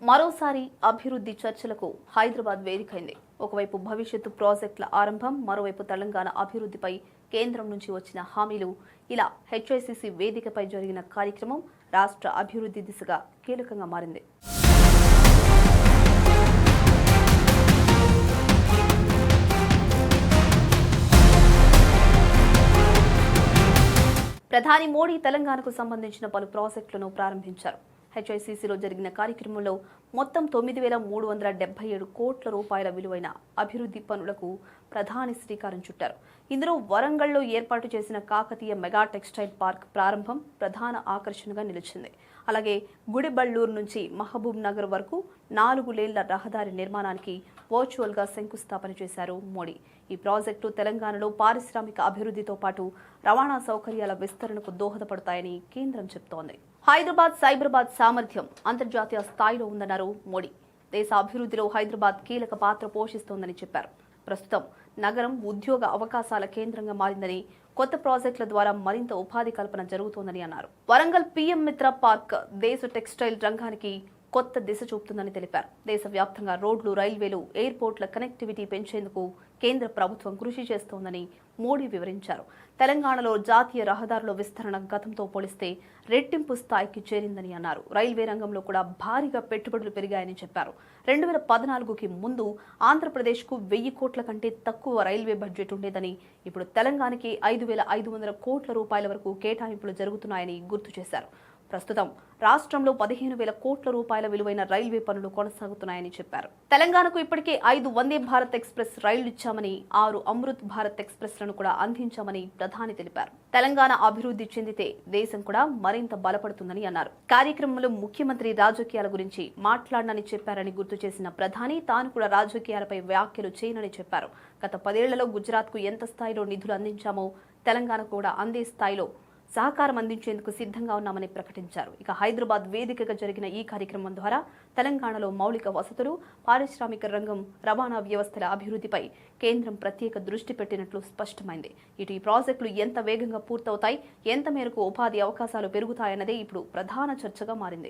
మరోసారి అభివృద్ధి చర్చలకు హైదరాబాద్ వేదికైంది. ఒకవైపు భవిష్యత్తు ప్రాజెక్టుల ఆరంభం, మరోవైపు తెలంగాణ అభివృద్ధిపై కేంద్రం నుంచి వచ్చిన హామీలు. ఇలా హెచ్ఐసిసి వేదికపై జరిగిన కార్యక్రమం రాష్ట్ర అభివృద్ధి దిశగా కీలకంగా మారింది. ప్రధాని మోడీ తెలంగాణకు సంబంధించిన పలు ప్రాజెక్టులను ప్రారంభించారు. హెచ్ఐసిసిలో జరిగిన కార్యక్రమంలో మొత్తం 9,377 కోట్ల రూపాయల విలువైన అభివృద్ధి పనులకు ప్రధాని శ్రీకారం చుట్టారు. ఇందులో వరంగల్లో ఏర్పాటు చేసిన కాకతీయ మెగా టెక్స్టైల్ పార్క్ ప్రారంభం ప్రధాన ఆకర్షణగా నిలిచింది. అలాగే గుడిబళ్ళూరు నుంచి మహబూబ్ నగర్ వరకు 4 లేన్ల రహదారి నిర్మాణానికి వర్చువల్ గా శంకుస్థాపన చేశారు మోడీ. ఈ ప్రాజెక్టు తెలంగాణలో పారిశ్రామిక అభివృద్ధితో పాటు రవాణా సౌకర్యాల విస్తరణకు దోహదపడతాయని కేంద్రం చెబుతోంది. హైదరాబాద్ సైబరాబాద్ సామర్థ్యం అంతర్జాతీయ స్థాయిలో ఉందన్నారు మోడీ. దేశ అభివృద్ధిలో హైదరాబాద్ కీలక పాత్ర పోషిస్తోందని చెప్పారు. ప్రస్తుతం నగరం ఉద్యోగ అవకాశాల కేంద్రంగా మారిందని, కొత్త ప్రాజెక్టుల ద్వారా మరింత ఉపాధి కల్పన జరుగుతోందని అన్నారు. వరంగల్ పీఎం మిత్ర పార్క్ దేశ టెక్స్టైల్ రంగానికి కొత్త దిశ చూపుతుందని తెలిపారు. దేశవ్యాప్తంగా రోడ్లు, రైల్వేలు, ఎయిర్పోర్ట్ల కనెక్టివిటీ పెంచేందుకు కేంద్ర ప్రభుత్వం కృషి చేస్తోందని మోడీ వివరించారు. తెలంగాణలో జాతీయ రహదారుల విస్తరణ గతంతో పోలిస్తే రెట్టింపు స్థాయికి చేరిందని అన్నారు. రైల్వే రంగంలో కూడా భారీగా పెట్టుబడులు పెరిగాయని చెప్పారు. 2014కి ముందు ఆంధ్రప్రదేశ్కు 1000 కోట్ల కంటే తక్కువ రైల్వే బడ్జెట్ ఉండేదని, ఇప్పుడు తెలంగాణకి 5,500 కోట్ల రూపాయల వరకు కేటాయింపులు జరుగుతున్నాయని గుర్తు చేశారు. ప్రస్తుతం రాష్ట్రంలో 15,000 కోట్ల రూపాయల విలువైన రైల్వే పనులు కొనసాగుతున్నాయని చెప్పారు. తెలంగాణకు ఇప్పటికే 5 వందే భారత్ ఎక్స్ప్రెస్ రైళ్లు ఇచ్చామని, 6 అమృత్ భారత్ ఎక్స్ప్రెస్లను కూడా అందించామని ప్రధాని తెలిపారు. తెలంగాణ అభివృద్ధి చెందితే దేశం కూడా మరింత బలపడుతుందని అన్నారు. కార్యక్రమంలో ముఖ్యమంత్రి రాజకీయాల గురించి మాట్లాడనని చెప్పారని గుర్తు చేసిన ప్రధాని, తాను కూడా రాజకీయాలపై వ్యాఖ్యలు చేయనని చెప్పారు. గత 10 ఏళ్లలో గుజరాత్కు ఎంత స్థాయిలో నిధులు అందించామో తెలంగాణకు కూడా అందే స్థాయిలో సహకారం అందించేందుకు సిద్ధంగా ఉన్నామని ప్రకటించారు. ఇక హైదరాబాద్ వేదికగా జరిగిన ఈ కార్యక్రమం ద్వారా తెలంగాణలో మౌలిక వసతులు, పారిశ్రామిక రంగం, రవాణా వ్యవస్థల అభివృద్ధిపై కేంద్రం ప్రత్యేక దృష్టి పెట్టినట్లు స్పష్టమైంది. ఇటు ఈ ప్రాజెక్టులు ఎంత వేగంగా పూర్తవుతాయి, ఎంత మేరకు ఉపాధి అవకాశాలు పెరుగుతాయన్నదే ఇప్పుడు ప్రధాన చర్చగా మారింది.